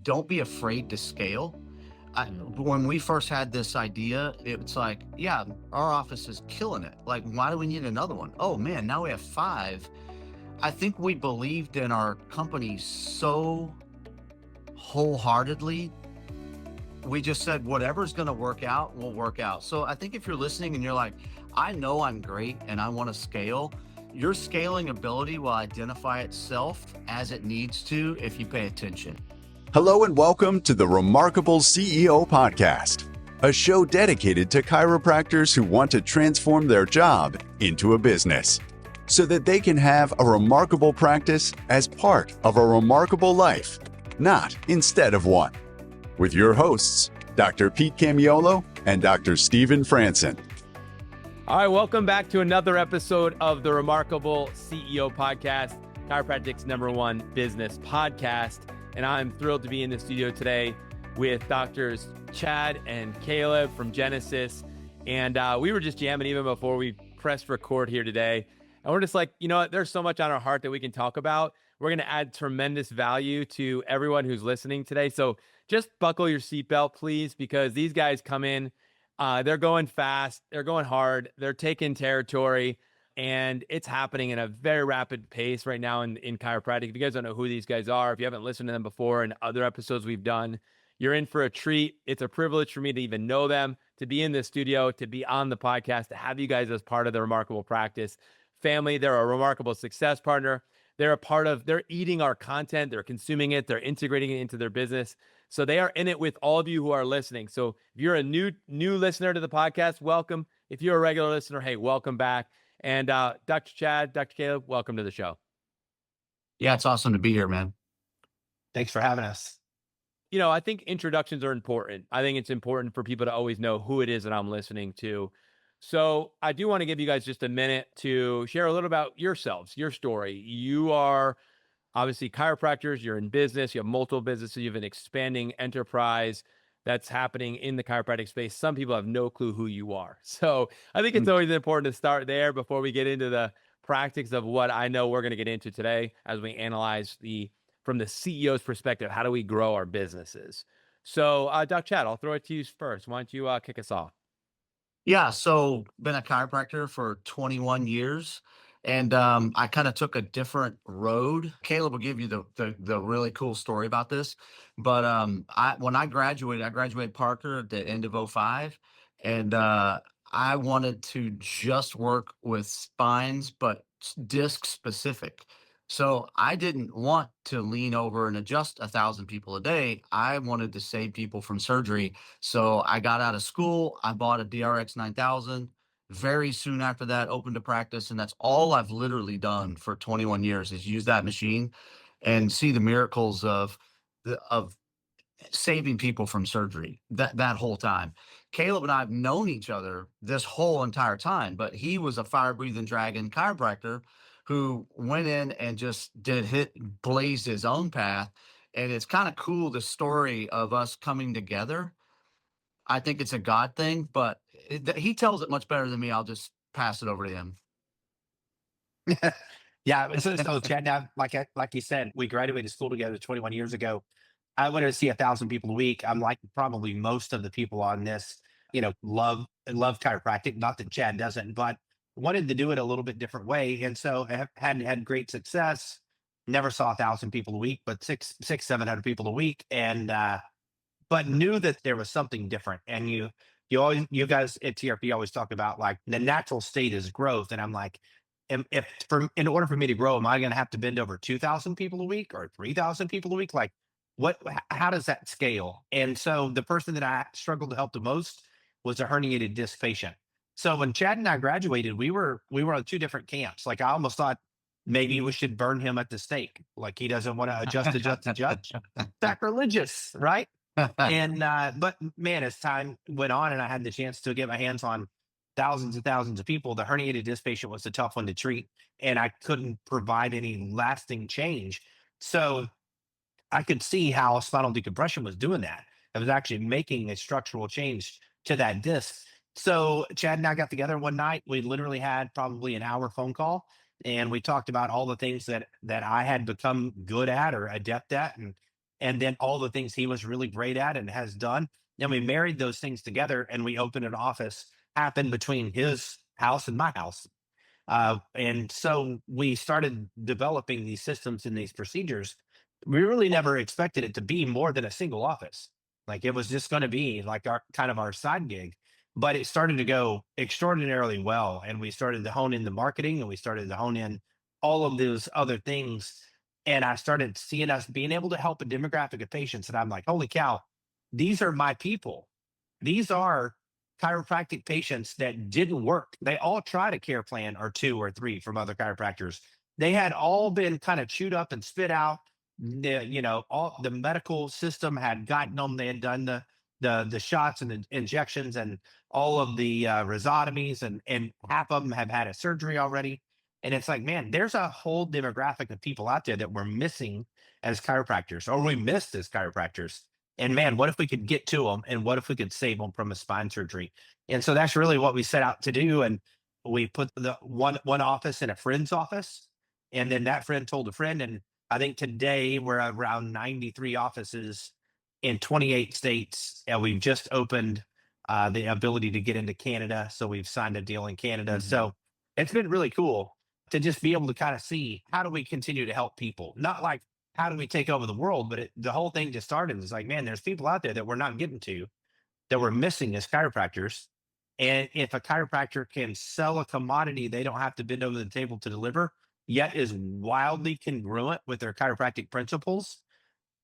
don't be afraid to scale. When we first had this idea, it's like, yeah, our office is killing it. Like, why do we need another one? Oh man, now we have 5. I think we believed in our company so wholeheartedly. We just said, whatever's going to work out will work out. So I think if you're listening and you're like, I know I'm great and I want to scale, your scaling ability will identify itself as it needs to if you pay attention. Hello and welcome to the Remarkable CEO Podcast, a show dedicated to chiropractors who want to transform their job into a business so that they can have a remarkable practice as part of a remarkable life, not instead of one. With your hosts, Dr. Pete Camiolo and Dr. Stephen Franson. All right, welcome back to another episode of the Remarkable CEO Podcast, Chiropractic's #1 business podcast. And I'm thrilled to be in the studio today with Doctors Chad and Caleb from Genesis. And we were just jamming even before we pressed record here today. And we're just like, you know what, there's so much on our heart that we can talk about. We're going to add tremendous value to everyone who's listening today. So just buckle your seatbelt, please, because these guys come in, they're going fast, they're going hard, they're taking territory, and it's happening in a very rapid pace right now in chiropractic. If you guys don't know who these guys are, if you haven't listened to them before in other episodes we've done, you're in for a treat. It's a privilege for me to even know them, to be in the studio, to be on the podcast, to have you guys as part of the Remarkable Practice family. They're a remarkable success partner. They're eating our content, they're consuming it, they're integrating it into their business. So they are in it with all of you who are listening. So if you're a new listener to the podcast, welcome. If you're a regular listener, hey, welcome back. And Dr. Chad, Dr. Caleb, welcome to the show. Yeah, it's awesome to be here, man. Thanks for having us. You know, I think introductions are important. I think it's important for people to always know who it is that I'm listening to. So I do want to give you guys just a minute to share a little about yourselves, your story. You are obviously chiropractors, you're in business, you have multiple businesses, you have an expanding enterprise that's happening in the chiropractic space. Some people have no clue who you are. So I think it's always important to start there before we get into the practice of what I know we're going to get into today as we analyze from the CEO's perspective, how do we grow our businesses? So Dr. Chad, I'll throw it to you first. Why don't you kick us off? Yeah, so been a chiropractor for 21 years, and I kind of took a different road. Caleb will give you the really cool story about this, but when I graduated Parker at the end of '05, and I wanted to just work with spines, but disc specific. So I didn't want to lean over and adjust 1,000 people a day. I wanted to save people from surgery. So I got out of school. I bought a DRX 9000. Very soon after that, opened a practice, and that's all I've literally done for 21 years is use that machine and see the miracles of saving people from surgery that whole time. Caleb and I have known each other this whole entire time, but he was a fire breathing dragon chiropractor who went in and just blazed his own path. And it's kind of cool, the story of us coming together. I think it's a God thing, but he tells it much better than me. I'll just pass it over to him. Yeah. So Chad, now, like you said, we graduated school together 21 years ago. I wanted to see 1,000 people a week. I'm like probably most of the people on this, love chiropractic. Not that Chad doesn't, but wanted to do it a little bit different way. And so I had great success. Never saw 1,000 people a week, but 700 people a week. And but knew that there was something different. And you guys at TRP always talk about like the natural state is growth. And I'm like, in order for me to grow, am I going to have to bend over 2,000 people a week or 3,000 people a week? Like, how does that scale? And so the person that I struggled to help the most was a herniated disc patient. So when Chad and I graduated, we were on 2 different camps. Like I almost thought maybe we should burn him at the stake. Like he doesn't want to adjust. Sacrilegious, right? And but man, as time went on and I had the chance to get my hands on thousands and thousands of people, the herniated disc patient was a tough one to treat, and I couldn't provide any lasting change. So I could see how spinal decompression was doing that. It was actually making a structural change to that disc. So Chad and I got together one night. We literally had probably an hour phone call, and we talked about all the things that I had become good at or adept at, and then all the things he was really great at and has done. And we married those things together, and we opened an office, happened between his house and my house. And so we started developing these systems and these procedures. We really never expected it to be more than a single office. Like it was just going to be like our kind of our side gig, but it started to go extraordinarily well. And we started to hone in the marketing, and we started to hone in all of those other things. And I started seeing us being able to help a demographic of patients. And I'm like, holy cow, these are my people. These are chiropractic patients that didn't work. They all tried a care plan or two or three from other chiropractors. They had all been kind of chewed up and spit out. All the medical system had gotten them. They had done the shots and the injections and all of the rhizotomies, and half of them have had a surgery already. And it's like, man, there's a whole demographic of people out there that we're missing as chiropractors, or we missed as chiropractors. And man, what if we could get to them, and what if we could save them from a spine surgery? And so that's really what we set out to do. And we put the one office in a friend's office, and then that friend told a friend. And I think today we're around 93 offices in 28 states, and we've just opened the ability to get into Canada. So we've signed a deal in Canada. So it's been really cool to just be able to kind of see, how do we continue to help people? Not like, how do we take over the world? But the whole thing just started. It's like, man, there's people out there that we're not getting to, that we're missing as chiropractors. And if a chiropractor can sell a commodity they don't have to bend over the table to deliver, yet is wildly congruent with their chiropractic principles,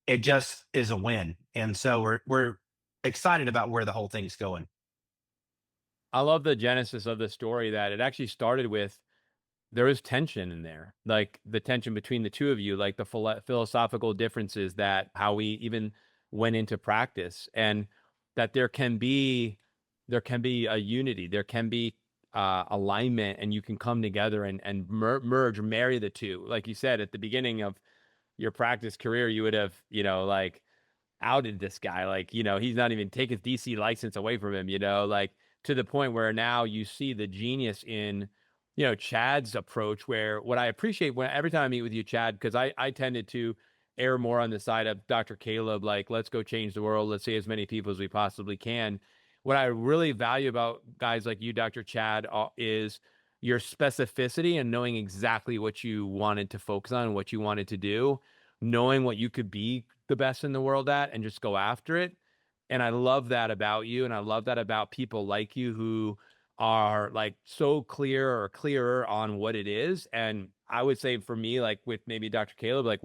it just is a win. And so we're excited about where the whole thing's going. I love the genesis of the story, that it actually started with, there is tension in there, like the tension between the two of you, like the philosophical differences, that how we even went into practice, and that there can be a unity, there can be alignment, and you can come together and merge, marry the two. Like you said, at the beginning of your practice career, you would have, like outed this guy, like, he's not even, take his DC license away from him, like, to the point where now you see the genius in, Chad's approach, where what I appreciate every time I meet with you, Chad, because I tended to err more on the side of Dr. Caleb, like, let's go change the world, let's see as many people as we possibly can. What I really value about guys like you, Dr. Chad, is your specificity and knowing exactly what you wanted to focus on, what you wanted to do, knowing what you could be the best in the world at, and just go after it. And I love that about you. And I love that about people like you who are like so clear or clearer on what it is. And I would say for me, like with maybe Dr. Caleb, like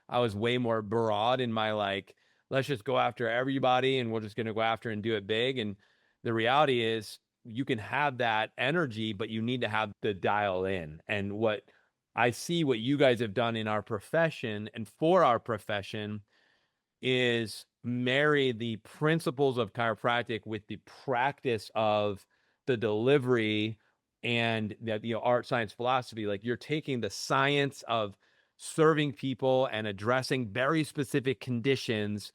I was way more broad in my, like, let's just go after everybody and we're just going to go after and do it big. And the reality is, you can have that energy, but you need to have the dial in. And what I see what you guys have done in our profession and for our profession is marry the principles of chiropractic with the practice of the delivery and the art, science, philosophy. Like, you're taking the science of serving people and addressing very specific conditions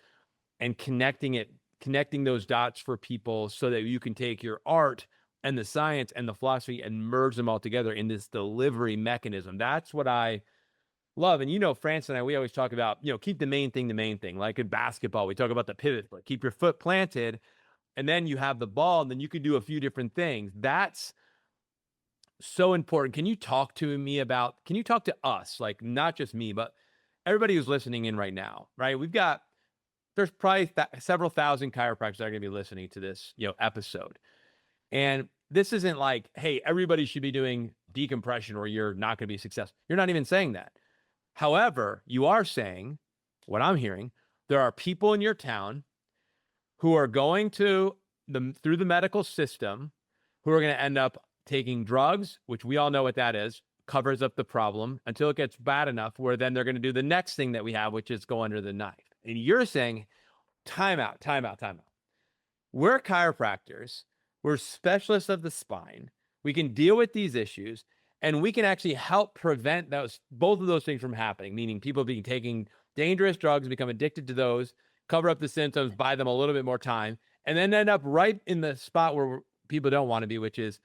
and connecting those dots for people, so that you can take your art and the science and the philosophy and merge them all together in this delivery mechanism. That's what I love. And France and I, we always talk about, keep the main thing. Like in basketball, we talk about the pivot foot, keep your foot planted, and then you have the ball, and then you can do a few different things. That's so important. Can you talk to us, like not just me, but everybody who's listening in right now, right? There's probably several thousand chiropractors that are going to be listening to this, episode. And this isn't like, hey, everybody should be doing decompression or you're not going to be successful. You're not even saying that. However, you are saying, what I'm hearing, there are people in your town who are going through the medical system, who are going to end up taking drugs, which we all know what that is, covers up the problem until it gets bad enough where then they're going to do the next thing that we have, which is go under the knife. And you're saying, time out. We're chiropractors. We're specialists of the spine. We can deal with these issues, and we can actually help prevent both of those things from happening, meaning people taking dangerous drugs, become addicted to those, cover up the symptoms, buy them a little bit more time, and then end up right in the spot where people don't want to be, which is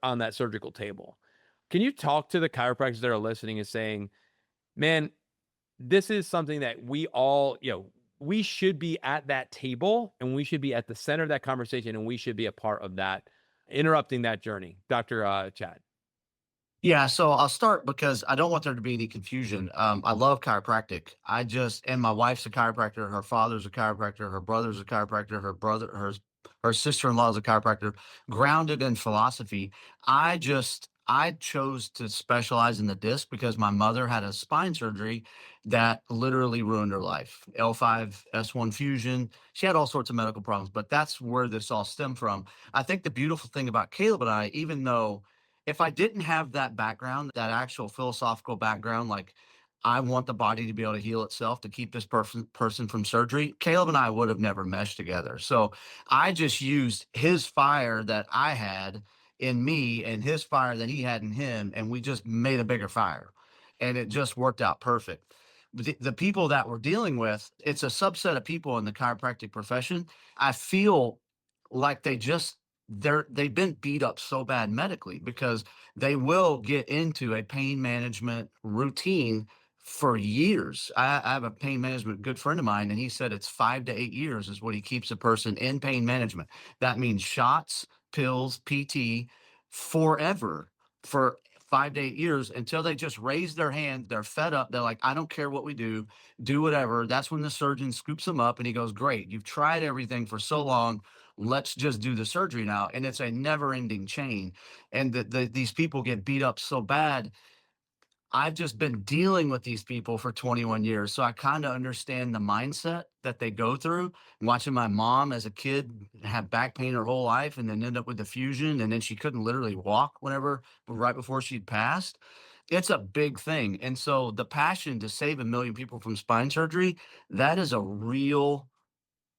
on that surgical table. Can you talk to the chiropractors that are listening and saying, man, this is something that we all, we should be at that table and we should be at the center of that conversation and we should be a part of that, interrupting that journey. Dr. Chad. Yeah, so I'll start because I don't want there to be any confusion. I love chiropractic. And my wife's a chiropractor. Her father's a chiropractor. Her brother's a chiropractor. Her sister-in-law is a chiropractor. Grounded in philosophy. I chose to specialize in the disc because my mother had a spine surgery that literally ruined her life. L5, S1 fusion. She had all sorts of medical problems, but that's where this all stemmed from. I think the beautiful thing about Caleb and I, even though if I didn't have that background, that actual philosophical background, like I want the body to be able to heal itself to keep this person from surgery, Caleb and I would have never meshed together. So I just used his fire that I had in me and his fire that he had in him, and we just made a bigger fire. And it just worked out perfect. The people that we're dealing with, it's a subset of people in the chiropractic profession. I feel like they've been beat up so bad medically because they will get into a pain management routine for years. I have a pain management good friend of mine, and he said it's 5 to 8 years is what he keeps a person in pain management. That means shots, pills, PT forever for 5 to 8 years until they just raise their hand. They're fed up. They're like, I don't care what we do whatever. That's when the surgeon scoops them up and he goes, great, you've tried everything for so long, let's just do the surgery now. And it's a never ending chain. And these people get beat up so bad. I've just been dealing with these people for 21 years. So I kind of understand the mindset that they go through. Watching my mom as a kid have back pain her whole life and then end up with the fusion. And then she couldn't literally walk right before she'd passed. It's a big thing. And so the passion to save 1 million people from spine surgery, that is a real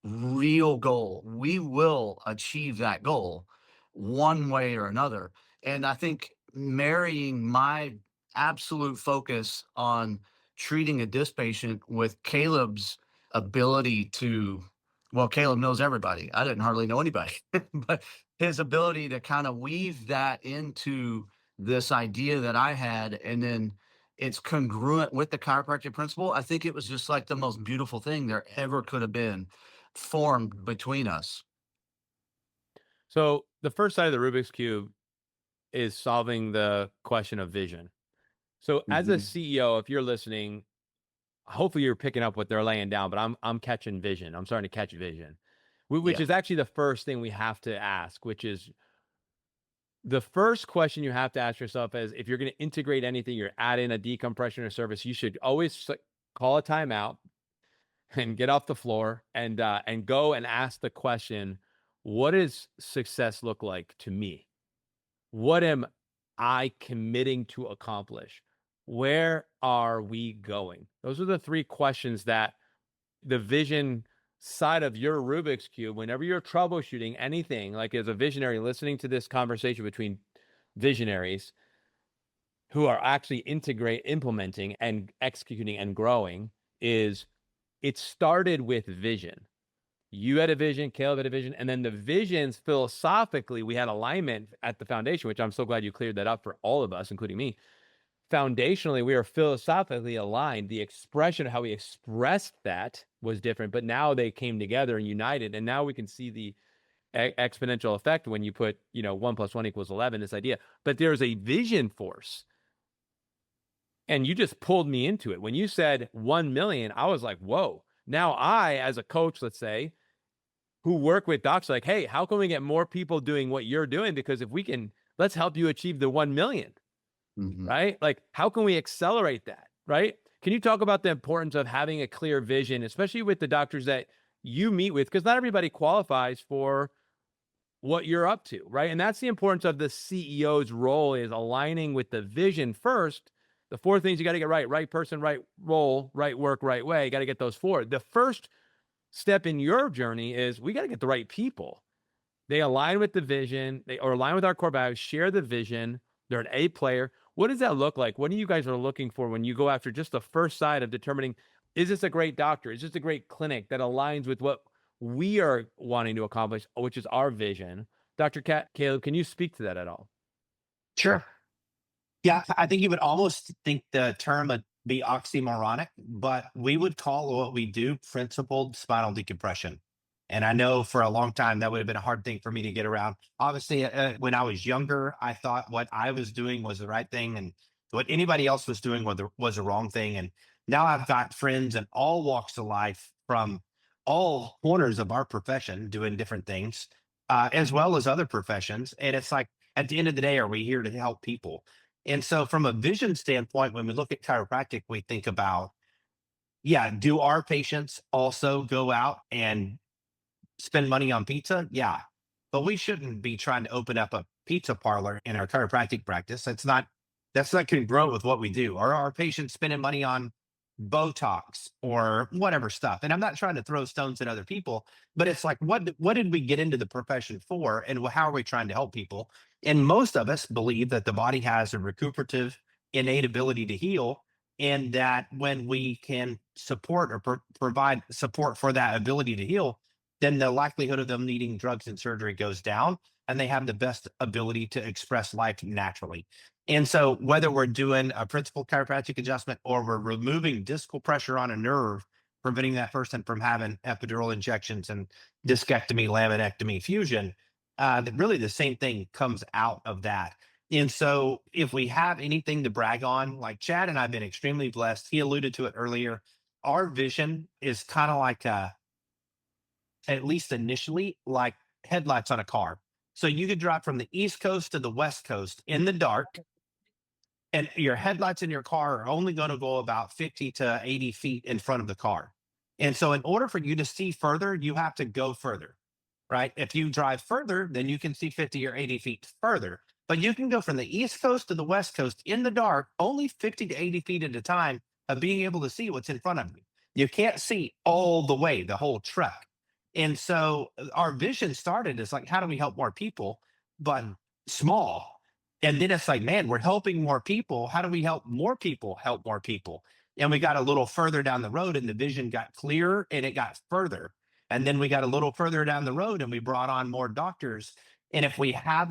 goal. We will achieve that goal one way or another. And I think marrying my absolute focus on treating a disc patient with Caleb's ability to, well, Caleb knows everybody. I didn't hardly know anybody, but his ability to kind of weave that into this idea that I had, and then it's congruent with the chiropractic principle. I think it was just like the most beautiful thing there ever could have been formed between us. So the first side of the Rubik's Cube is solving the question of vision. So as a Mhm. CEO, if you're listening, hopefully you're picking up what they're laying down, but I'm catching vision. I'm starting to catch vision, which Yeah. is actually the first thing we have to ask, which is the first question you have to ask yourself is if you're going to integrate anything, you're adding a decompression or service, you should always call a timeout and get off the floor and go and ask the question, what does success look like to me? What am I committing to accomplish? Where are we going? Those are the three questions that the vision side of your Rubik's Cube, whenever you're troubleshooting anything, like as a visionary listening to this conversation between visionaries who are actually implementing and executing and growing, is it started with vision. You had a vision, Caleb had a vision, and then the visions philosophically, we had alignment at the foundation, which I'm so glad you cleared that up for all of us, including me. Foundationally, we are philosophically aligned. The expression of how we expressed that was different, but now they came together and united, and now we can see the exponential effect when you put, 1 + 1 = 11, this idea. But there's a vision force. And you just pulled me into it. When you said 1 million, I was like, whoa. Now I, as a coach, let's say, who work with docs, like, hey, how can we get more people doing what you're doing? Because if we can, let's help you achieve the 1 million, Mhm. right? Like, how can we accelerate that, right? Can you talk about the importance of having a clear vision, especially with the doctors that you meet with? Because not everybody qualifies for what you're up to, right? And that's the importance of the CEO's role, is aligning with the vision first. The 4 things you got to get right: right person, right role, right work, right way. You got to get those 4. The first step in your journey is we got to get the right people. They align with the vision, or align with our core values, share the vision. They're an A player. What does that look like? What do you guys are looking for when you go after just the first side of determining, is this a great doctor? Is this a great clinic that aligns with what we are wanting to accomplish, which is our vision? Dr. Caleb, can you speak to that at all? Sure. Yeah, I think you would almost think the term be oxymoronic, but we would call what we do principled spinal decompression. And I know for a long time that would have been a hard thing for me to get around. Obviously, when I was younger, I thought what I was doing was the right thing, and what anybody else was doing was the wrong thing. And now I've got friends in all walks of life from all corners of our profession doing different things, as well as other professions. And it's like, at the end of the day, are we here to help people? And so, from a vision standpoint, when we look at chiropractic, we think about, yeah, do our patients also go out and spend money on pizza? Yeah. But we shouldn't be trying to open up a pizza parlor in our chiropractic practice. That's not congruent with what we do. Are our patients spending money on Botox or whatever stuff? And I'm not trying to throw stones at other people, but it's like, what did we get into the profession for, and how are we trying to help people? And most of us believe that the body has a recuperative innate ability to heal, and that when we can support or provide support for that ability to heal, then the likelihood of them needing drugs and surgery goes down, and they have the best ability to express life naturally. And so, whether we're doing a principal chiropractic adjustment or we're removing discal pressure on a nerve, preventing that person from having epidural injections and discectomy, laminectomy, fusion, really the same thing comes out of that. And so, if we have anything to brag on, like Chad and I have been extremely blessed, he alluded to it earlier. Our vision is kind of like at least initially, like headlights on a car. So you could drive from the East Coast to the West Coast in the dark, and your headlights in your car are only going to go about 50 to 80 feet in front of the car. And so, in order for you to see further, you have to go further, right? If you drive further, then you can see 50 or 80 feet further. But you can go from the East Coast to the West Coast in the dark, only 50 to 80 feet at a time, of being able to see what's in front of you. You can't see all the way, the whole truck. And so, our vision started as like, how do we help more people, but small? And then it's like, man, we're helping more people. How do we help more people help more people? And we got a little further down the road, and the vision got clearer and it got further. And then we got a little further down the road, and we brought on more doctors. And if we have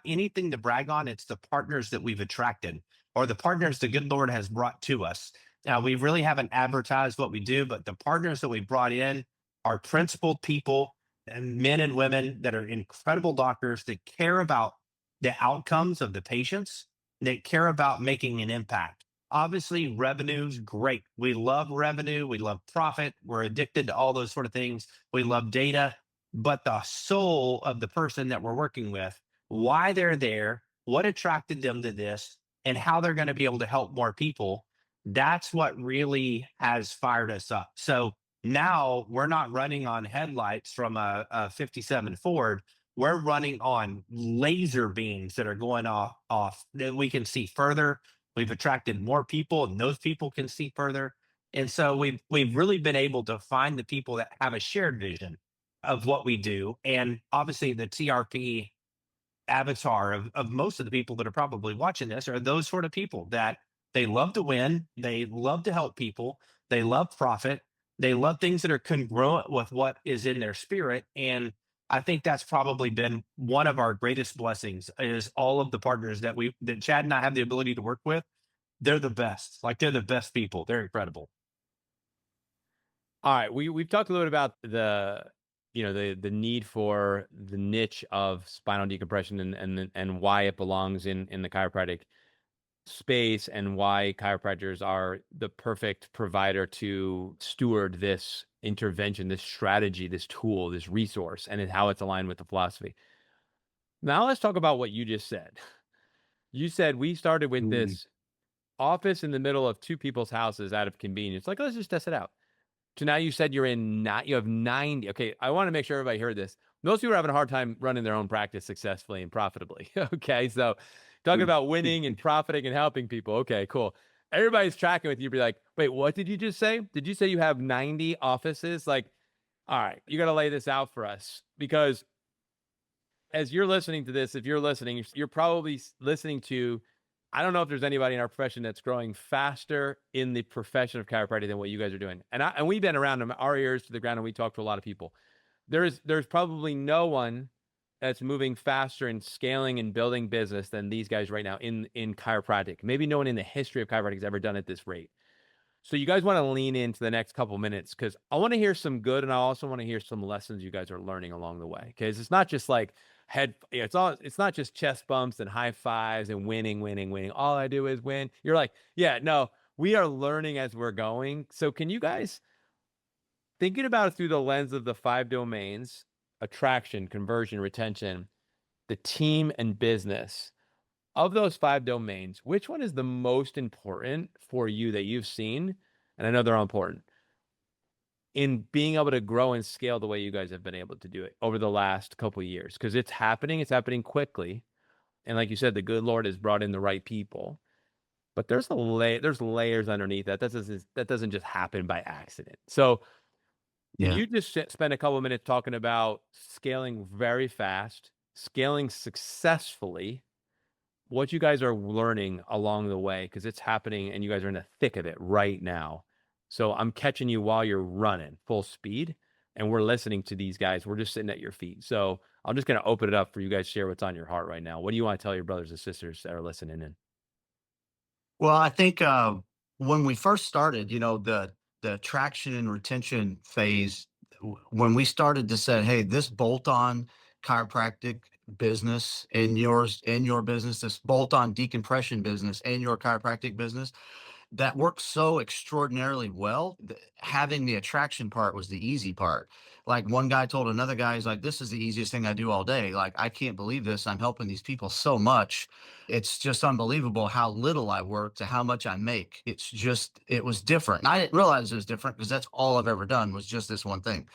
anything to brag on, it's the partners that we've attracted, or the partners the good Lord has brought to us. Now, we really haven't advertised what we do, but the partners that we brought in are principled people, and men and women that are incredible doctors that care about the outcomes of the patients, that care about making an impact. Obviously, revenue's great. We love revenue. We love profit. We're addicted to all those sort of things. We love data, but the soul of the person that we're working with, why they're there, what attracted them to this, and how they're going to be able to help more people, that's what really has fired us up. So now we're not running on headlights from a 57 Ford. We're running on laser beams that are going off that we can see further. We've attracted more people, and those people can see further. And so, we've really been able to find the people that have a shared vision of what we do. And obviously, the TRP avatar of most of the people that are probably watching this are those sort of people that they love to win, they love to help people, they love profit, they love things that are congruent with what is in their spirit. And I think that's probably been one of our greatest blessings, is all of the partners that Chad and I have the ability to work with. They're the best. Like, they're the best people. They're incredible. All right, we've talked a little bit about the need for the niche of spinal decompression, and why it belongs in the chiropractic space, and why chiropractors are the perfect provider to steward this intervention, this strategy, this tool, this resource, and how it's aligned with the philosophy. Now let's talk about what you just said. You said we started with this office in the middle of two people's houses out of convenience. Like, let's just test it out. So now you said you have 90. Okay, I want to make sure everybody heard this. Most people are having a hard time running their own practice successfully and profitably. Okay, so talking about winning and profiting and helping people. Okay, cool. Everybody's tracking with you. Be like, wait, what did you just say? Did you say you have 90 offices? Like, all right, you got to lay this out for us, because as you're listening to this, if you're listening, you're probably listening to, I don't know if there's anybody in our profession that's growing faster in the profession of chiropractic than what you guys are doing. And we've been around them, our ears to the ground, and we talk to a lot of people. There's probably no one that's moving faster in scaling and building business than these guys right now in chiropractic. Maybe no one in the history of chiropractic has ever done it at this rate. So you guys want to lean into the next couple minutes because I want to hear some good, and I also want to hear some lessons you guys are learning along the way. Because it's not just like it's not just chest bumps and high fives and winning, winning, winning. All I do is win. You're like, yeah, no, we are learning as we're going. So can you guys, thinking about it through the lens of the 5 domains: attraction, conversion, retention, the team, and business, of those 5 domains, which one is the most important for you that you've seen? And I know they're all important in being able to grow and scale the way you guys have been able to do it over the last couple of years, because it's happening quickly. And like you said, the good Lord has brought in the right people, but there's layers underneath that. That doesn't just happen by accident. So can Yeah. you just spend a couple of minutes talking about scaling very fast, scaling successfully, what you guys are learning along the way, because it's happening and you guys are in the thick of it right now. So I'm catching you while you're running full speed and we're listening to these guys. We're just sitting at your feet. So I'm just going to open it up for you guys to share what's on your heart right now. What do you want to tell your brothers and sisters that are listening in? Well, I think when we first started, the traction and retention phase, when we started to say, hey, this bolt-on chiropractic business in your business, this bolt-on decompression business in your chiropractic business, that worked so extraordinarily well. Having the attraction part was the easy part. Like one guy told another guy, he's like, this is the easiest thing I do all day. Like, I can't believe this. I'm helping these people so much. It's just unbelievable how little I work to how much I make. It was different. And I didn't realize it was different because that's all I've ever done was just this one thing.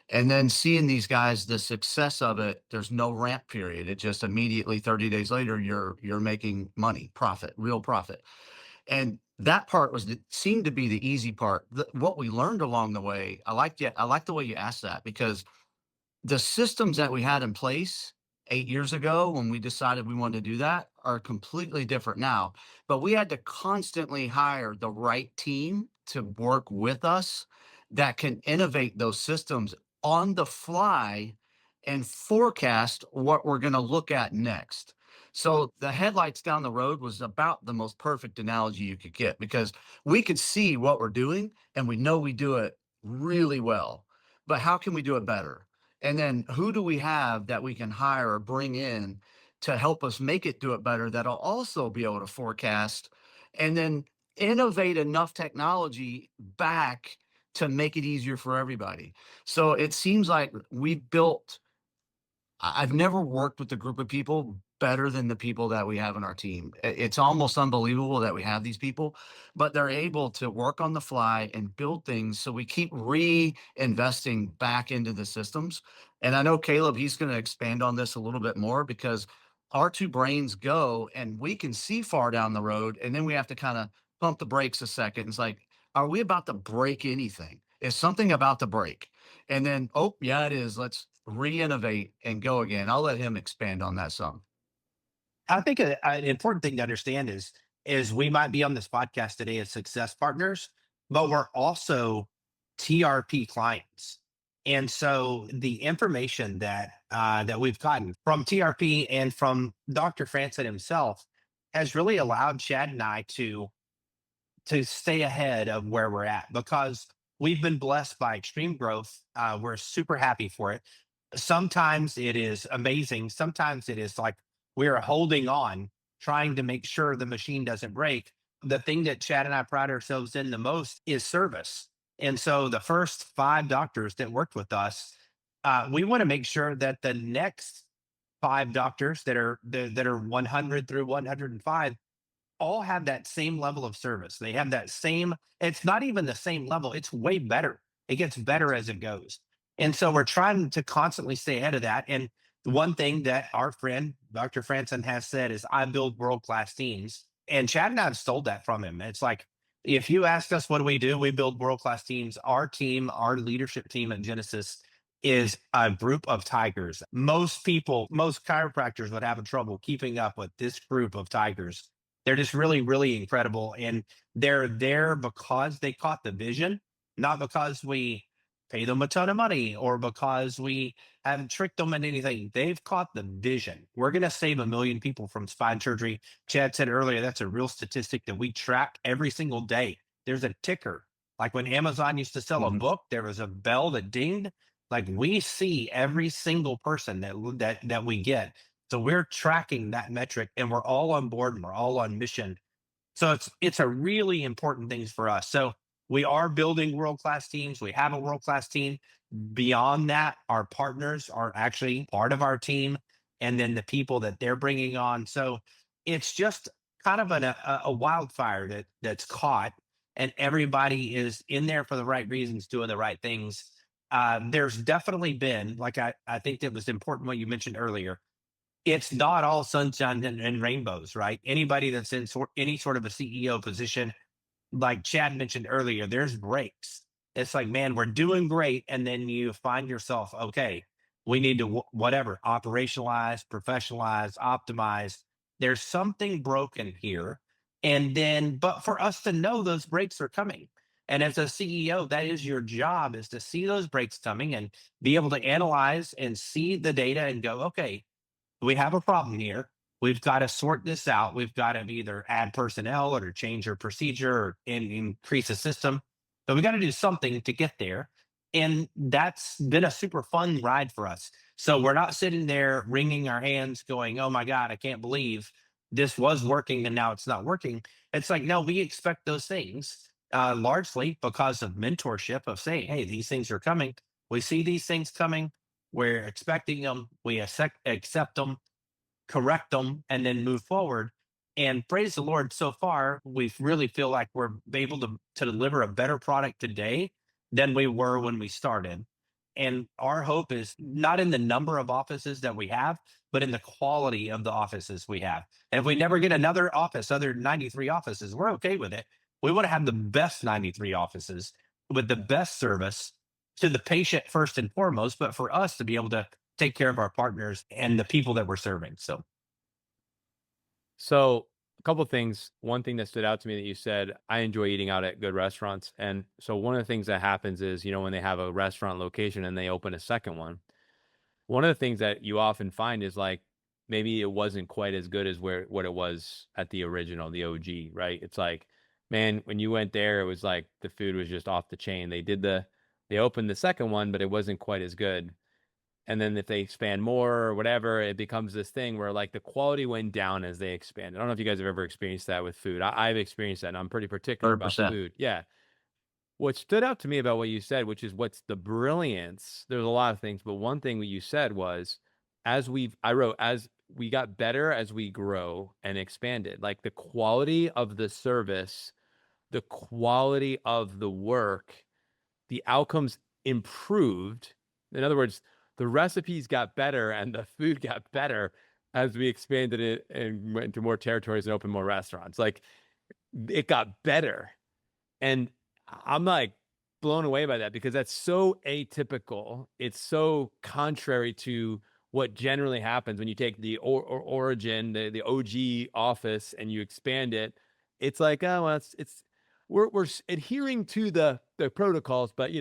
And then seeing these guys, the success of it, there's no ramp period. It just immediately 30 days later, you're making money, profit, real profit. And that part seemed to be the easy part. What we learned along the way, I like the way you asked that, because the systems that we had in place 8 years ago when we decided we wanted to do that are completely different now. But we had to constantly hire the right team to work with us that can innovate those systems on the fly and forecast what we're going to look at next. So the headlights down the road was about the most perfect analogy you could get, because we could see what we're doing and we know we do it really well. But how can we do it better? And then who do we have that we can hire or bring in to help us make it do it better, that'll also be able to forecast and then innovate enough technology back to make it easier for everybody. So it seems like we built I've never worked with a group of people better than the people that we have in our team. It's almost unbelievable that we have these people, but they're able to work on the fly and build things. So we keep reinvesting back into the systems. And I know Caleb, he's going to expand on this a little bit more, because our two brains go and we can see far down the road. And then we have to kind of pump the brakes a second. It's like, are we about to break anything? Is something about to break? And then, oh, yeah, it is. Let's re-innovate and go again. I'll let him expand on that some. I think an important thing to understand is we might be on this podcast today as success partners, but we're also TRP clients. And so the information that we've gotten from TRP and from Dr. Franson himself has really allowed Chad and I to stay ahead of where we're at, because we've been blessed by extreme growth. We're super happy for it. Sometimes it is amazing. Sometimes it is like we're holding on, trying to make sure the machine doesn't break. The thing that Chad and I pride ourselves in the most is service. And so the first 5 doctors that worked with us, we want to make sure that the next 5 doctors that are 100 through 105 all have that same level of service. They have that same, it's not even the same level, it's way better. It gets better as it goes. And so we're trying to constantly stay ahead of that. And the one thing that our friend, Dr. Franson, has said is, I build world class teams. And Chad and I have stole that from him. It's like, if you ask us, what do? We build world class teams. Our team, our leadership team at Genesis is a group of tigers. Most people, most chiropractors would have trouble keeping up with this group of tigers. They're just really, really incredible. And they're there because they caught the vision, not because we pay them a ton of money or because we haven't tricked them in anything. They've caught the vision. We're going to save 1 million people from spine surgery. Chad said earlier, that's a real statistic that we track every single day. There's a ticker. Like when Amazon used to sell a book, there was a bell that dinged. Like we see every single person that we get. So we're tracking that metric and we're all on board and we're all on mission. So it's a really important thing for us. So we are building world-class teams. We have a world-class team. Beyond that, our partners are actually part of our team, and then the people that they're bringing on. So it's just kind of a wildfire that's caught, and everybody is in there for the right reasons, doing the right things. There's definitely been, like I think that was important what you mentioned earlier. It's not all sunshine and rainbows, right? Anybody that's in any sort of a CEO position, like Chad mentioned earlier, there's breaks. It's like, man, we're doing great. And then you find yourself, okay, we need to whatever, operationalize, professionalize, optimize. There's something broken here. And then, but for us to know those breaks are coming. And as a CEO, that is your job, is to see those breaks coming and be able to analyze and see the data and go, okay, we have a problem here. We've got to sort this out. We've got to either add personnel or change our procedure or increase the system. But we got to do something to get there. And that's been a super fun ride for us. So we're not sitting there wringing our hands going, oh my God, I can't believe this was working and now it's not working. It's like, no, we expect those things largely because of mentorship of saying, hey, these things are coming. We see these things coming. We're expecting them. We accept them, correct them, and then move forward. And praise the Lord, so far, we really feel like we're able to deliver a better product today than we were when we started. And our hope is not in the number of offices that we have, but in the quality of the offices we have. And if we never get another office, other 93 offices, we're okay with it. We want to have the best 93 offices with the best service to the patient first and foremost, but for us to be able to take care of our partners and the people that we're serving. So a couple of things. One thing that stood out to me that you said, I enjoy eating out at good restaurants. And so one of the things that happens is, when they have a restaurant location and they open a second one of the things that you often find is like, maybe it wasn't quite as good as what it was at the original, the OG, right? It's like, man, when you went there, it was like the food was just off the chain. They opened the second one, but it wasn't quite as good. And then if they expand more or whatever, it becomes this thing where like the quality went down as they expand. I don't know if you guys have ever experienced that with food. I've experienced that, and I'm pretty particular about 100%. food. Yeah. What stood out to me about what you said, which is what's the brilliance, there's a lot of things, but one thing that you said was, as we got better as we grow and expanded, like the quality of the service, the quality of the work, the outcomes improved. In other words, the recipes got better and the food got better as we expanded it and went to more territories and opened more restaurants. Like it got better. And I'm like blown away by that because that's so atypical. It's so contrary to what generally happens when you take the origin, the OG office, and you expand it. It's like, oh, well, we're adhering to the protocols, but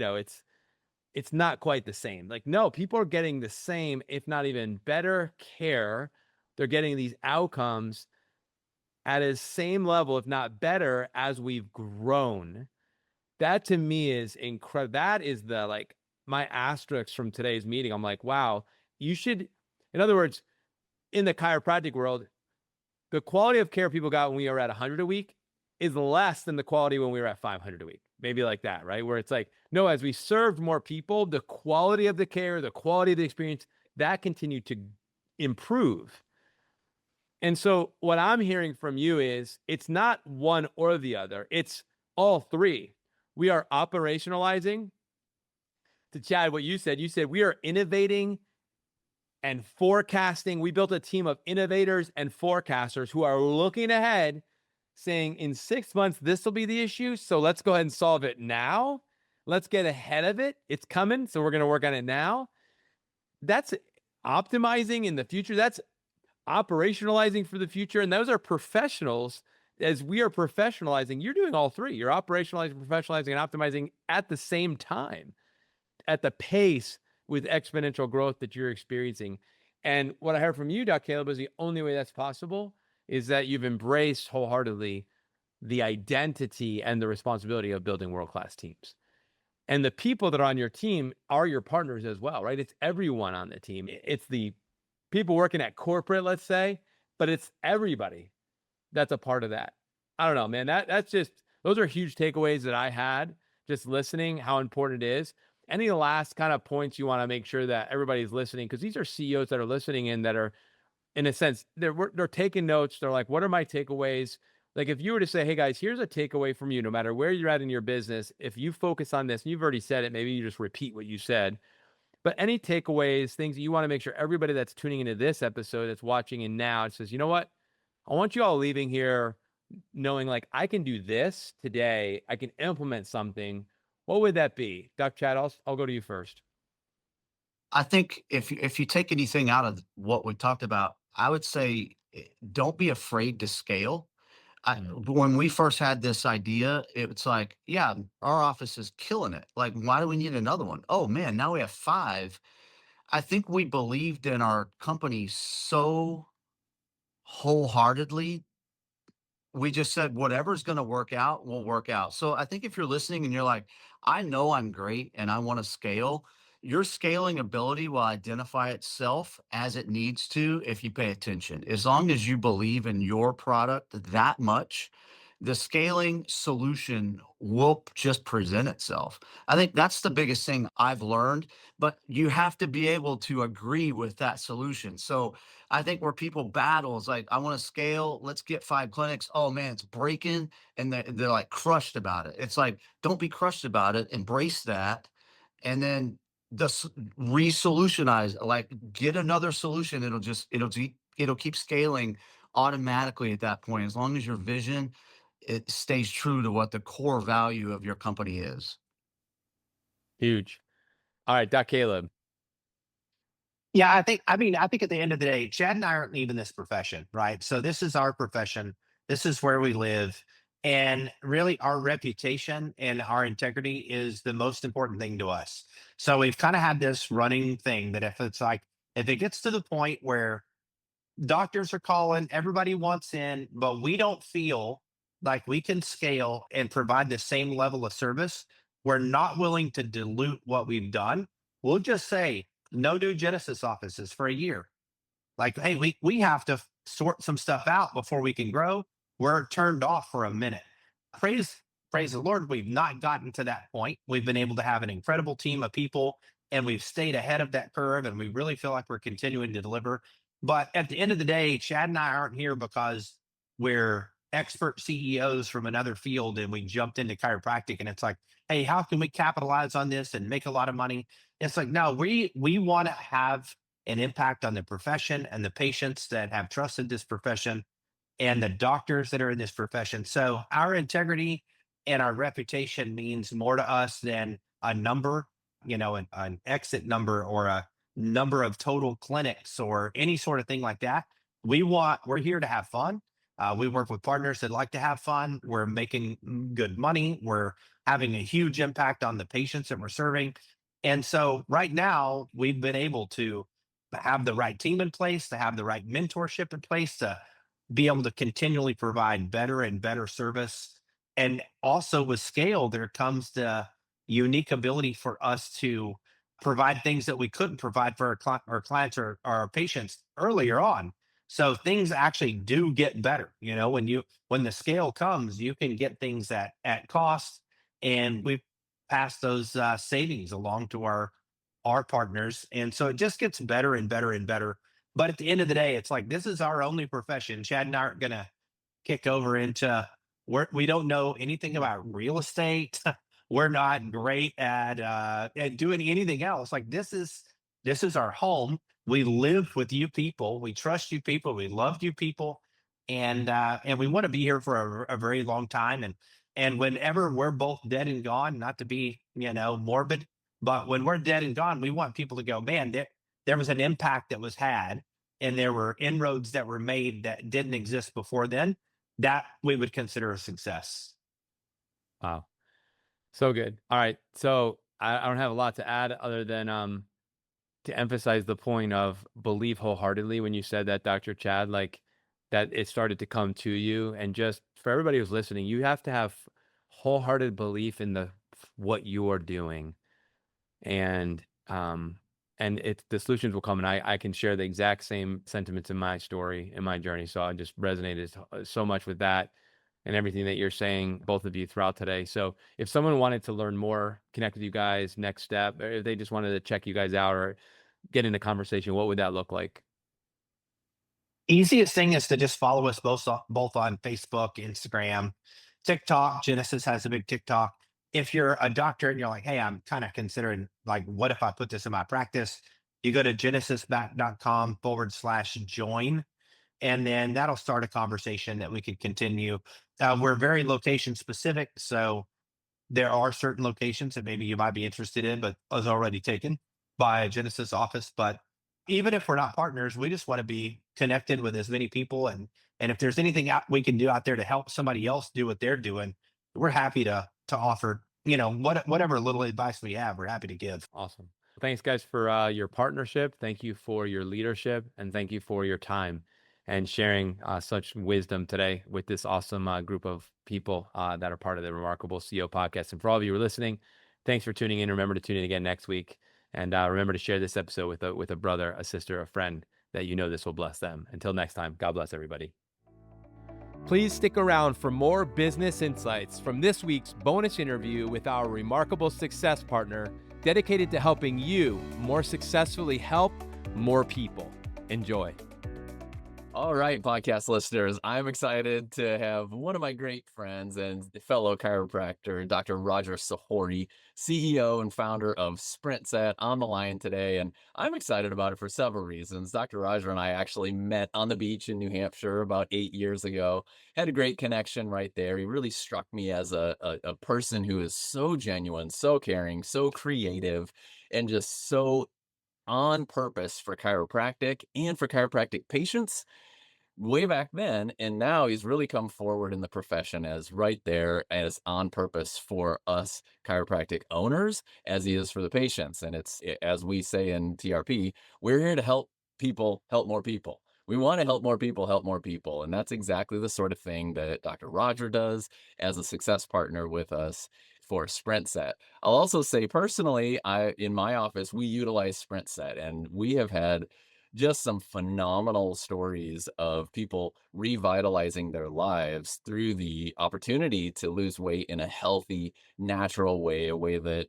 it's not quite the same. Like, no, people are getting the same, if not even better care. They're getting these outcomes at a same level, if not better, as we've grown. That to me is incredible. That is my asterisk from today's meeting. I'm like, wow, in other words, in the chiropractic world, the quality of care people got when we were at 100 a week is less than the quality when we were at 500 a week. Maybe like that, right? Where it's like, no, as we served more people, the quality of the care, the quality of the experience, that continued to improve. And so what I'm hearing from you is it's not one or the other. It's all three. We are operationalizing. To Chad, what you said we are innovating and forecasting. We built a team of innovators and forecasters who are looking ahead, saying in 6 months, this will be the issue. So let's go ahead and solve it now. Let's get ahead of it. It's coming. So we're going to work on it now. That's optimizing in the future. That's operationalizing for the future. And those are professionals. As we are professionalizing, you're doing all three. You're operationalizing, professionalizing, and optimizing at the same time. at the pace with exponential growth that you're experiencing. And what I heard from you, Dr. Caleb, is the only way that's possible is that you've embraced wholeheartedly the identity and the responsibility of building world-class teams. And the people that are on your team are your partners as well, right? It's everyone on the team. It's the people working at corporate, let's say, but it's everybody that's a part of that. I don't know, man. That's just, those are huge takeaways that I had just listening, how important it is. Any last kind of points you want to make sure that everybody's listening? Because these are CEOs that are listening in that are, in a sense, they're taking notes. They're like, what are my takeaways? Like if you were to say, hey guys, here's a takeaway from you, no matter where you're at in your business, if you focus on this, and you've already said it, maybe you just repeat what you said, but any takeaways, things that you want to make sure everybody that's tuning into this episode, that's watching and now, it says, you know what? I want you all leaving here knowing like I can do this today. I can implement something. What would that be? Dr. Chad, I'll go to you first. I think if you take anything out of what we talked about, I would say don't be afraid to scale. When we first had this idea, it's like, yeah, our office is killing it. Like, why do we need another one? Oh man, now we have five. I think we believed in our company so wholeheartedly, we just said whatever's going to work out will work out. So I think if you're listening and you're like, I know I'm great and I want to scale, your scaling ability will identify itself as it needs to if you pay attention. As long as you believe in your product that much, the scaling solution will just present itself. I think that's the biggest thing I've learned, but you have to be able to agree with that solution. So I think where people battle is like, I want to scale, let's get 5 clinics. Oh man, it's breaking. And they're like crushed about it. It's like, don't be crushed about it, embrace that. And then re-solutionize, like get another solution. It'll keep scaling automatically at that point, as long as your vision, it stays true to what the core value of your company is. Huge. All right, Dr. Caleb. Yeah, I think at the end of the day, Chad and I aren't leaving this profession, right? So this is our profession. This is where we live. And really our reputation and our integrity is the most important thing to us. So we've kind of had this running thing that if it gets to the point where doctors are calling, everybody wants in, but we don't feel like we can scale and provide the same level of service, we're not willing to dilute what we've done. We'll just say no new Genesis offices for a year. Like, hey, we have to sort some stuff out before we can grow. We're turned off for a minute. Praise praise the Lord, we've not gotten to that point. We've been able to have an incredible team of people, and we've stayed ahead of that curve, and we really feel like we're continuing to deliver. But at the end of the day, Chad and I aren't here because we're expert CEOs from another field and we jumped into chiropractic and it's like, hey, how can we capitalize on this and make a lot of money? It's like, no, we want to have an impact on the profession and the patients that have trusted this profession and the doctors that are in this profession. So our integrity and our reputation means more to us than a number, an exit number or a number of total clinics or any sort of thing like that. We're here to have fun. We work with partners that like to have fun. We're making good money. We're having a huge impact on the patients that we're serving. And so right now we've been able to have the right team in place, to have the right mentorship in place, to be able to continually provide better and better service. And also with scale, there comes the unique ability for us to provide things that we couldn't provide for our clients or our patients earlier on. So things actually do get better. When the scale comes, you can get things at cost, and we pass those savings along to our partners, and so it just gets better and better and better. But at the end of the day, it's like this is our only profession. Chad and I aren't going to kick over into we don't know anything about real estate. We're not great at doing anything else. Like this is our home. We live with you people. We trust you people. We love you people, and we want to be here for a very long time. And whenever we're both dead and gone, not to be morbid, but when we're dead and gone, we want people to go, man, there was an impact that was had, and there were inroads that were made that didn't exist before then. That we would consider a success. Wow. So good. All right. So I don't have a lot to add other than to emphasize the point of believe wholeheartedly when you said that, Dr. Chad, like that it started to come to you. And just for everybody who's listening, you have to have wholehearted belief in what you are doing. And the solutions will come. And I can share the exact same sentiments in my story, in my journey. So I just resonated so much with that and everything that you're saying, both of you, throughout today. So if someone wanted to learn more, connect with you guys, next step, or if they just wanted to check you guys out or get into conversation, what would that look like? Easiest thing is to just follow us both on Facebook, Instagram, TikTok. Genesis has a big TikTok. If you're a doctor and you're like, hey, I'm kind of considering, like, what if I put this in my practice? You go to genesisback.com/join, and then that'll start a conversation that we could continue. We're very location specific. So there are certain locations that maybe you might be interested in, but is already taken by a Genesis office. But even if we're not partners, we just want to be connected with as many people. And if there's anything out we can do out there to help somebody else do what they're doing, we're happy to offer, whatever little advice we have, we're happy to give. Awesome. Thanks, guys, for your partnership. Thank you for your leadership, and thank you for your time and sharing such wisdom today with this awesome group of people that are part of the Remarkable CEO podcast. And for all of you who are listening, thanks for tuning in. Remember to tune in again next week, and remember to share this episode with a brother, a sister, a friend that you know this will bless them. Until next time, God bless everybody. Please stick around for more business insights from this week's bonus interview with our remarkable success partner, dedicated to helping you more successfully help more people. Enjoy. All right, podcast listeners, I'm excited to have one of my great friends and fellow chiropractor, Dr. Roger Sahoury, CEO and founder of SprintSet, on the line today. And I'm excited about it for several reasons. Dr. Roger and I actually met on the beach in New Hampshire about 8 years ago, had a great connection right there. He really struck me as a person who is so genuine, so caring, so creative, and just so on purpose for chiropractic and for chiropractic patients way back then. And now he's really come forward in the profession as right there as on purpose for us chiropractic owners as he is for the patients. And as we say in TRP, we're here to help people help more people. We want to help more people help more people. And that's exactly the sort of thing that Dr. Roger does as a success partner with us for SprintSet. I'll also say personally, in my office, we utilize SprintSet, and we have had just some phenomenal stories of people revitalizing their lives through the opportunity to lose weight in a healthy, natural way, a way that,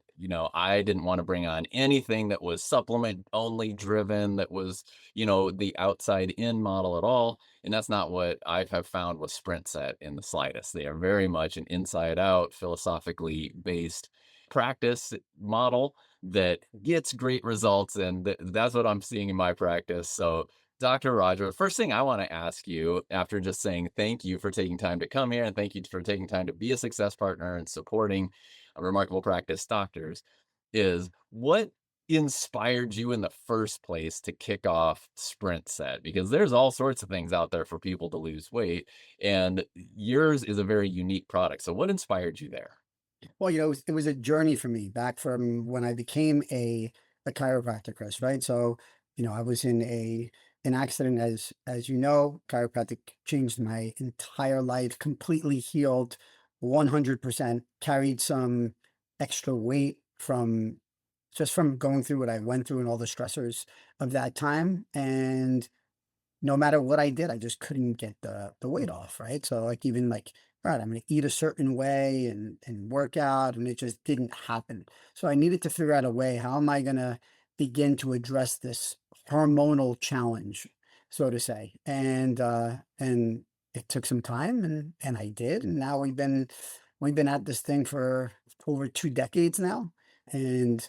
I didn't want to bring on anything that was supplement only driven, that was, the outside in model at all. And that's not what I have found with SprintSet in the slightest. They are very much an inside out, philosophically based practice model that gets great results. And that's what I'm seeing in my practice. So, Dr. Roger, the first thing I want to ask you, after just saying thank you for taking time to come here and thank you for taking time to be a success partner and supporting Remarkable Practice Doctors, is what inspired you in the first place to kick off SprintSet? Because there's all sorts of things out there for people to lose weight, and yours is a very unique product. So what inspired you there? Well, it was a journey for me back from when I became a chiropractor, Chris, right? So, I was in an accident, as you know. Chiropractic changed my entire life, completely healed, 100%, carried some extra weight from going through what I went through and all the stressors of that time. And no matter what I did, I just couldn't get the weight off, right? So like even like, all right, I'm gonna eat a certain way and work out, and it just didn't happen. So I needed to figure out a way, how am I gonna begin to address this hormonal challenge, so to say. And it took some time, and I did. And now we've been at this thing for over 2 decades now. And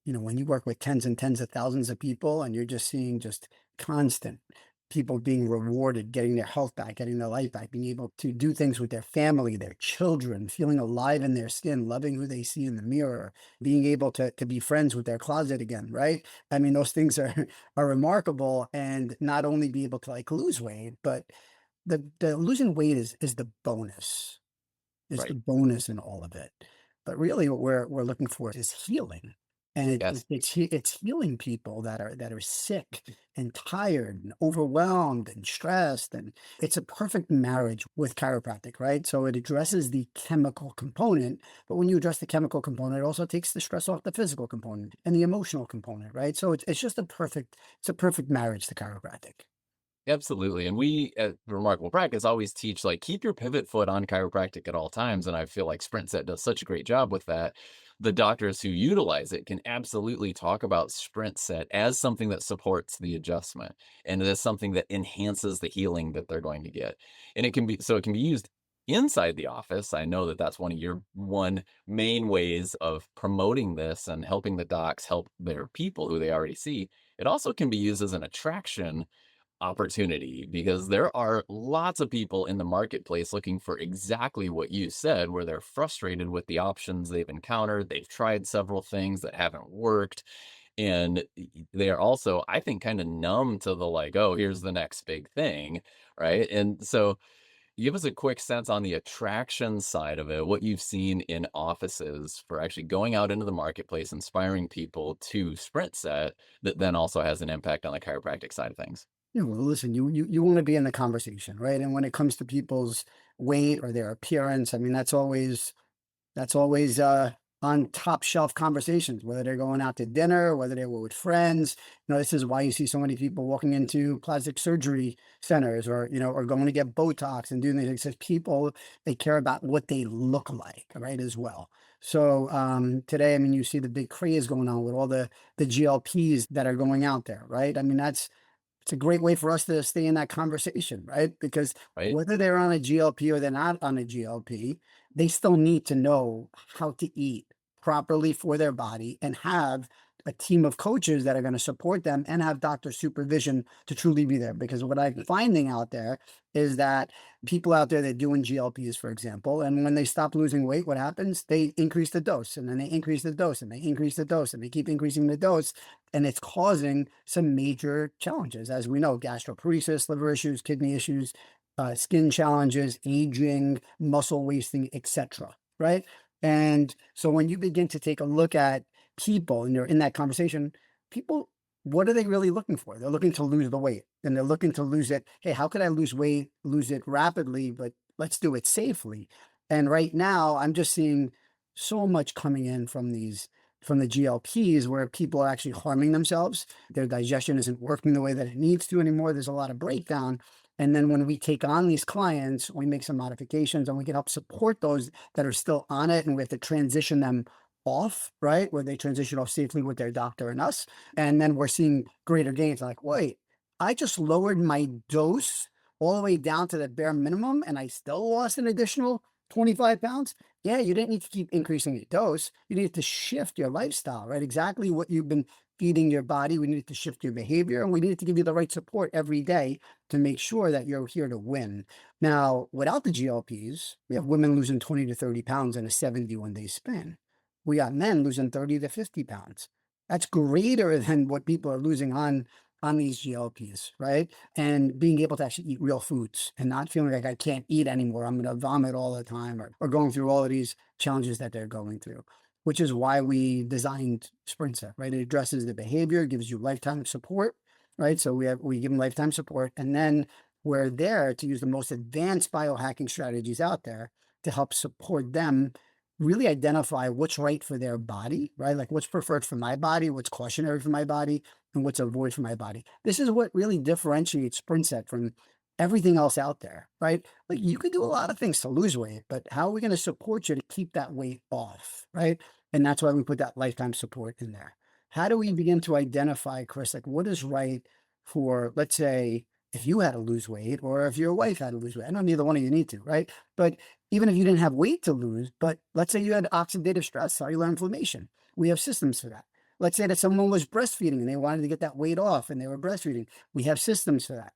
when you work with tens and tens of thousands of people, and you're just seeing just constant people being rewarded, getting their health back, getting their life back, being able to do things with their family, their children, feeling alive in their skin, loving who they see in the mirror, being able to be friends with their closet again, right? I mean, those things are are remarkable. And not only be able to like lose weight, but the losing weight is the bonus. Is the Right. bonus in all of it. But really what we're looking for is healing. And Yes. it's healing people that are sick and tired and overwhelmed and stressed. And it's a perfect marriage with chiropractic, right? So it addresses the chemical component, but when you address the chemical component, it also takes the stress off the physical component and the emotional component, right? So it's just it's a perfect marriage to chiropractic. Absolutely. And we at Remarkable Practice always teach like keep your pivot foot on chiropractic at all times. And I feel like SprintSet does such a great job with that. The doctors who utilize it can absolutely talk about SprintSet as something that supports the adjustment and it is something that enhances the healing that they're going to get. And it can be used inside the office. I know that that's one of your one main ways of promoting this and helping the docs help their people who they already see. It also can be used as an attraction opportunity because there are lots of people in the marketplace looking for exactly what you said, where they're frustrated with the options they've encountered. They've tried several things that haven't worked. And they are also, I think, kind of numb to the like, oh, here's the next big thing. Right. And so give us a quick sense on the attraction side of it, what you've seen in offices for actually going out into the marketplace, inspiring people to sprint set that then also has an impact on the chiropractic side of things. Yeah, well, listen, you want to be in the conversation, right? And when it comes to people's weight or their appearance, I mean, that's always on top shelf conversations, whether they're going out to dinner, whether they were with friends. This is why you see so many people walking into plastic surgery centers or going to get Botox and doing these things. Because people, they care about what they look like, right, as well. So today, I mean, you see the big craze going on with all the GLPs that are going out there, right? I mean, it's a great way for us to stay in that conversation, right? Because Right? whether they're on a GLP or they're not on a GLP, they still need to know how to eat properly for their body and have a team of coaches that are going to support them and have doctor supervision to truly be there. Because what I'm finding out there is that people out there that are doing GLPs, for example, and when they stop losing weight, what happens? They increase the dose and then they increase the dose and they increase the dose and they keep increasing the dose. And it's causing some major challenges, as we know, gastroparesis, liver issues, kidney issues, skin challenges, aging, muscle wasting, etc. Right? And so when you begin to take a look at people and you're in that conversation, people, what are they really looking for? They're looking to lose the weight and they're looking to lose it. Hey, how could I lose weight, lose it rapidly, but let's do it safely. And right now, I'm just seeing so much coming in from the GLPs where people are actually harming themselves. Their digestion isn't working the way that it needs to anymore. There's a lot of breakdown. And then when we take on these clients, we make some modifications and we can help support those that are still on it. And we have to transition them off, right? Where they transition off safely with their doctor and us. And then we're seeing greater gains. Like, wait, I just lowered my dose all the way down to the bare minimum and I still lost an additional 25 pounds. Yeah, you didn't need to keep increasing your dose. You needed to shift your lifestyle, right? Exactly what you've been feeding your body. We needed to shift your behavior and we needed to give you the right support every day to make sure that you're here to win. Now, without the GLPs, we have women losing 20 to 30 pounds in a 71-day span. We got men losing 30 to 50 pounds. That's greater than what people are losing on these GLPs, right? And being able to actually eat real foods and not feeling like I can't eat anymore. I'm going to vomit all the time or going through all of these challenges that they're going through, which is why we designed SprintSet, right? It addresses the behavior, gives you lifetime support, right? So we give them lifetime support. And then we're there to use the most advanced biohacking strategies out there to help support them really identify what's right for their body, right? Like what's preferred for my body, what's cautionary for my body, and what's avoid for my body. This is what really differentiates SprintSet from everything else out there, right? Like you can do a lot of things to lose weight, but how are we going to support you to keep that weight off, right? And that's why we put that lifetime support in there. How do we begin to identify, Chris, like what is right for, let's say, if you had to lose weight or if your wife had to lose weight? I know neither one of you need to, right? But even if you didn't have weight to lose, but let's say you had oxidative stress, cellular inflammation, we have systems for that. Let's say that someone was breastfeeding and they wanted to get that weight off and they were breastfeeding. We have systems for that.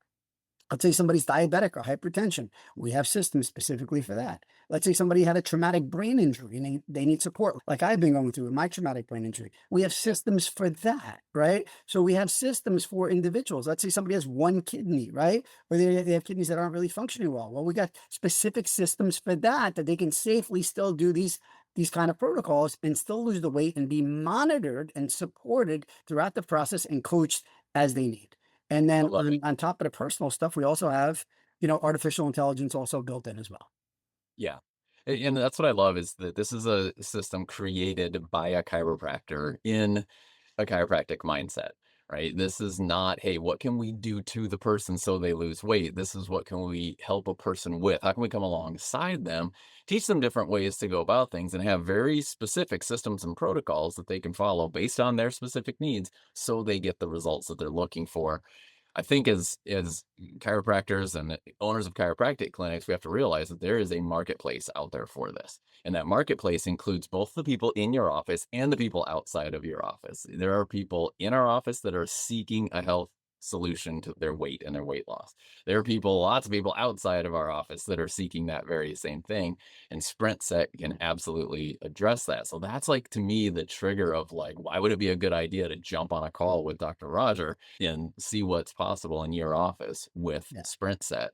Let's say somebody's diabetic or hypertension. We have systems specifically for that. Let's say somebody had a traumatic brain injury and they need support, like I've been going through with my traumatic brain injury. We have systems for that, right? So we have systems for individuals. Let's say somebody has one kidney, right? Or they have kidneys that aren't really functioning well. Well, we got specific systems for that they can safely still do these these kind of protocols and still lose the weight and be monitored and supported throughout the process and coached as they need. And I then love it. on top of the personal stuff, we also have, artificial intelligence also built in as well. Yeah. And that's what I love is that this is a system created by a chiropractor in a chiropractic mindset, right? This is not, hey, what can we do to the person so they lose weight? This is what can we help a person with? How can we come alongside them, teach them different ways to go about things, and have very specific systems and protocols that they can follow based on their specific needs so they get the results that they're looking for. I think as chiropractors and owners of chiropractic clinics, we have to realize that there is a marketplace out there for this. And that marketplace includes both the people in your office and the people outside of your office. There are people in our office that are seeking a health solution to their weight and their weight loss. There are people, lots of people outside of our office that are seeking that very same thing. And SprintSet can absolutely address that. So that's like, to me, the trigger of like, why would it be a good idea to jump on a call with Dr. Roger and see what's possible in your office with Yeah. SprintSet?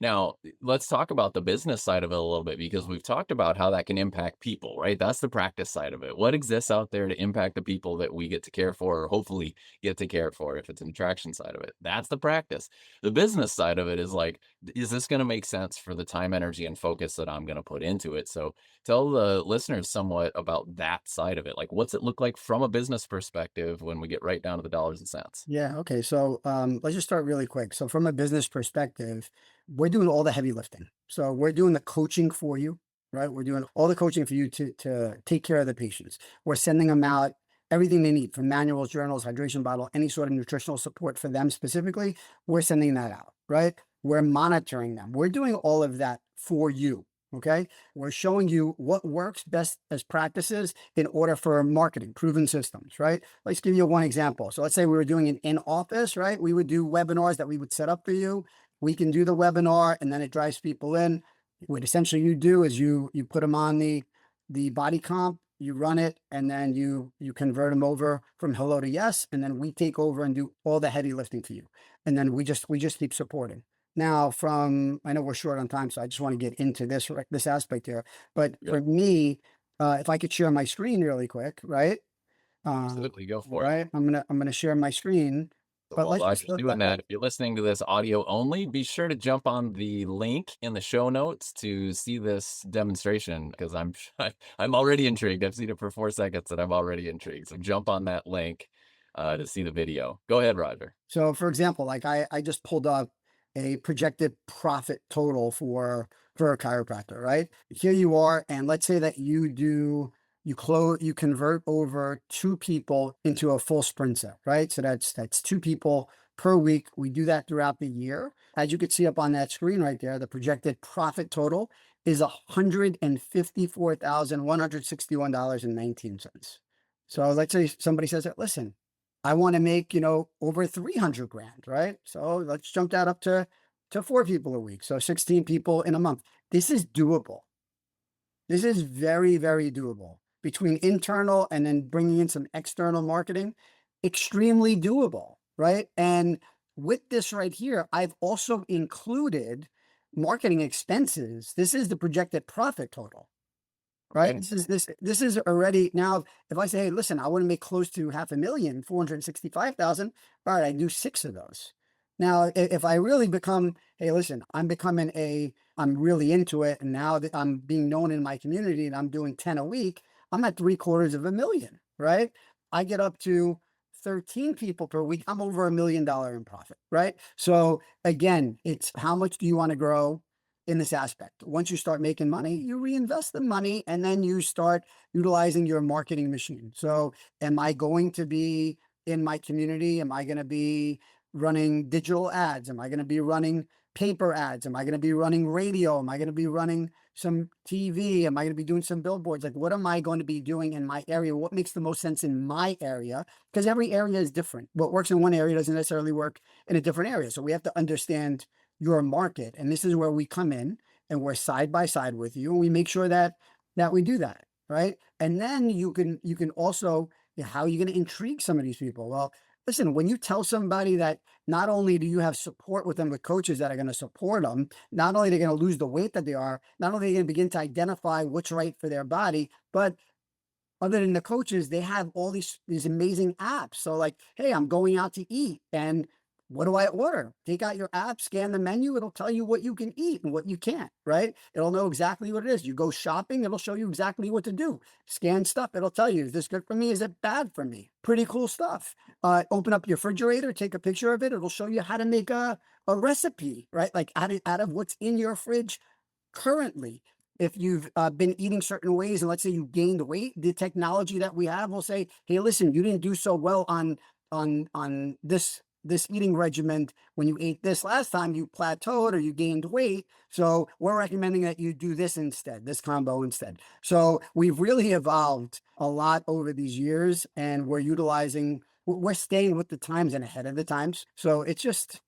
Now, let's talk about the business side of it a little bit, because we've talked about how that can impact people, right? That's the practice side of it. What exists out there to impact the people that we get to care for, or hopefully get to care for if it's an attraction side of it? That's the practice. The business side of it is like, is this going to make sense for the time, energy, and focus that I'm going to put into it? So tell the listeners somewhat about that side of it. Like, what's it look like from a business perspective when we get right down to the dollars and cents? Yeah. Okay. So let's just start really quick. So from a business perspective, we're doing all the heavy lifting. So we're doing the coaching for you, right? We're doing all the coaching for you to take care of the patients. We're sending them out everything they need, from manuals, journals, hydration bottle, any sort of nutritional support for them specifically. We're sending that out, right? We're monitoring them. We're doing all of that for you. Okay. We're showing you what works best as practices in order for marketing, proven systems, right? Let's give you one example. So let's say we were doing an in-office, right? We would do webinars that we would set up for you. We can do the webinar and then it drives people in. What essentially you do is you put them on the body comp, you run it, and then you convert them over from hello to yes, and then we take over and do all the heavy lifting for you. And then we just keep supporting. Now, I know we're short on time, so I just want to get into this aspect here. But Yep. for me, if I could share my screen really quick, right? Absolutely, go for it. Right. I'm gonna share my screen. So But while let's Roger's doing that, if you're listening to this audio only, be sure to jump on the link in the show notes to see this demonstration, because I'm already intrigued. I've seen it for 4 seconds and I'm already intrigued. So jump on that link to see the video. Go ahead, Roger. So for example, like I just pulled up a projected profit total for a chiropractor, right? Here you are, and let's say that you convert over 2 people into a full sprint set, right? So that's 2 people per week. We do that throughout the year. As you can see up on that screen right there, the projected profit total is $154,161.19. So let's say somebody says that, listen, I want to make, over 300 grand, right? So let's jump that up to 4 people a week. So 16 people in a month. This is doable. This is very, very doable. Between internal and then bringing in some external marketing, extremely doable, right? And with this right here, I've also included marketing expenses. This is the projected profit total. Right. Okay. This is already now. If I say, hey, listen, I want to make close to 500,000, 465,000. All right, I do 6 of those. Now, if I really become, hey, listen, I'm really into it. And now that I'm being known in my community and I'm doing 10 a week, I'm at $750,000, right? I get up to 13 people per week. I'm over $1 million in profit, right? So again, it's how much do you want to grow in this aspect? Once you start making money, you reinvest the money and then you start utilizing your marketing machine. So am I going to be in my community? Am I going to be running digital ads? Am I going to be running paper ads? Am I going to be running radio? Am I going to be running some TV? Am I going to be doing some billboards? Like, what am I going to be doing in my area? What makes the most sense in my area? Because every area is different. What works in one area doesn't necessarily work in a different area. So we have to understand your market. And this is where we come in and we're side by side with you. And we make sure that we do that. Right. And then you can also, how are you going to intrigue some of these people? Well, listen, when you tell somebody that not only do you have support with them with coaches that are going to support them, not only they're going to lose the weight that they are, not only are they going to begin to identify what's right for their body, but other than the coaches, they have all these amazing apps. So like, hey, I'm going out to eat, and what do I order? Take out your app, scan the menu. It'll tell you what you can eat and what you can't, right? It'll know exactly what it is. You go shopping, it'll show you exactly what to do. Scan stuff, it'll tell you, is this good for me? Is it bad for me? Pretty cool stuff. Open up your refrigerator, take a picture of it. It'll show you how to make a recipe, right? Like out of what's in your fridge currently. If you've been eating certain ways, and let's say you gained weight, the technology that we have will say, hey, listen, you didn't do so well on this eating regimen. When you ate this last time, you plateaued or you gained weight. So we're recommending that you do this instead, this combo instead. So we've really evolved a lot over these years, and we're staying with the times and ahead of the times. So it's just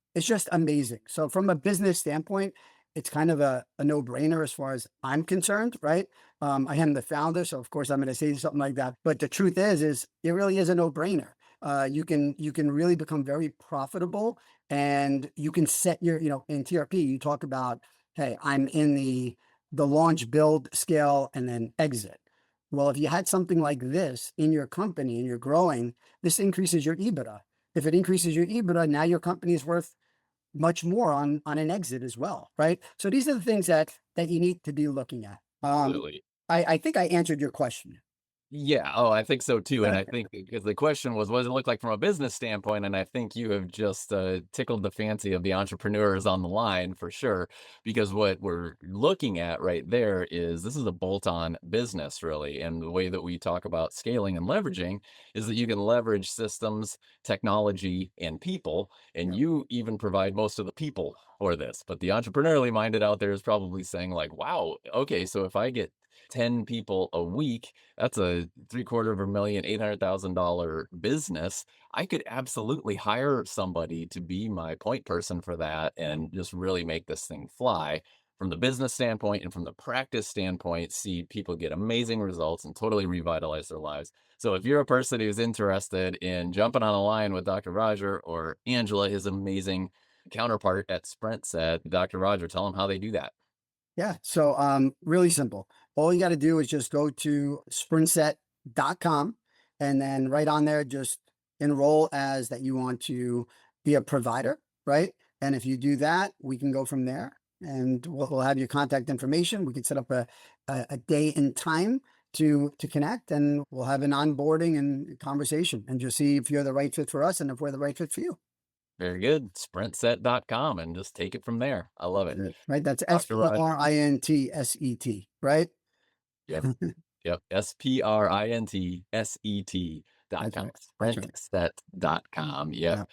amazing. So from a business standpoint, it's kind of a no-brainer as far as I'm concerned, right? I am the founder, so of course I'm going to say something like that. But the truth is it really is a no-brainer. You can really become very profitable, and you can set your, in TRP, you talk about, hey, I'm in the launch, build, scale, and then exit. Well, if you had something like this in your company and you're growing, this increases your EBITDA. If it increases your EBITDA, now your company is worth much more on an exit as well, right? So these are the things that you need to be looking at. Absolutely. I think I answered your question. Yeah. Oh, I think so too. And I think because the question was, what does it look like from a business standpoint? And I think you have just tickled the fancy of the entrepreneurs on the line for sure. Because what we're looking at right there is this is a bolt-on business, really. And the way that we talk about scaling and leveraging is that you can leverage systems, technology, and people. And you even provide most of the people for this. But the entrepreneurially minded out there is probably saying like, wow, okay, so if I get 10 people a week, that's a $750,000, $800,000 business. I could absolutely hire somebody to be my point person for that and just really make this thing fly from the business standpoint and from the practice standpoint, see people get amazing results and totally revitalize their lives. So if you're a person who's interested in jumping on a line with Dr. Roger or Angela, his amazing counterpart at SprintSet, Dr. Roger, tell them how they do that. Yeah. So really simple. All you got to do is just go to sprintset.com, and then right on there, just enroll as that you want to be a provider, right? And if you do that, we can go from there, and we'll have your contact information. We can set up a day and time to connect, and we'll have an onboarding and conversation and just see if you're the right fit for us and if we're the right fit for you. Very good. Sprintset.com and just take it from there. I love it. Right. That's Dr. Roger. SPRINTSET, right? Yep. Yep. SPRINTSET.com. Sprintset.com. Yep. Yeah.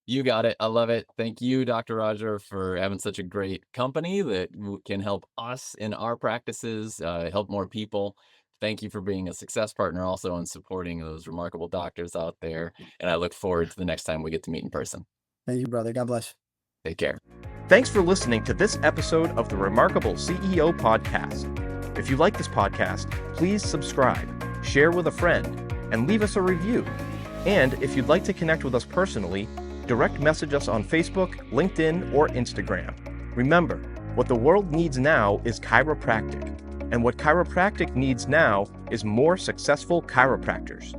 You got it. I love it. Thank you, Dr. Roger, for having such a great company that can help us in our practices, help more people. Thank you for being a success partner also and supporting those remarkable doctors out there. And I look forward to the next time we get to meet in person. Thank you, brother. God bless. Take care. Thanks for listening to this episode of the Remarkable CEO Podcast. If you like this podcast, please subscribe, share with a friend, and leave us a review. And if you'd like to connect with us personally, direct message us on Facebook, LinkedIn, or Instagram. Remember, what the world needs now is chiropractic, and what chiropractic needs now is more successful chiropractors.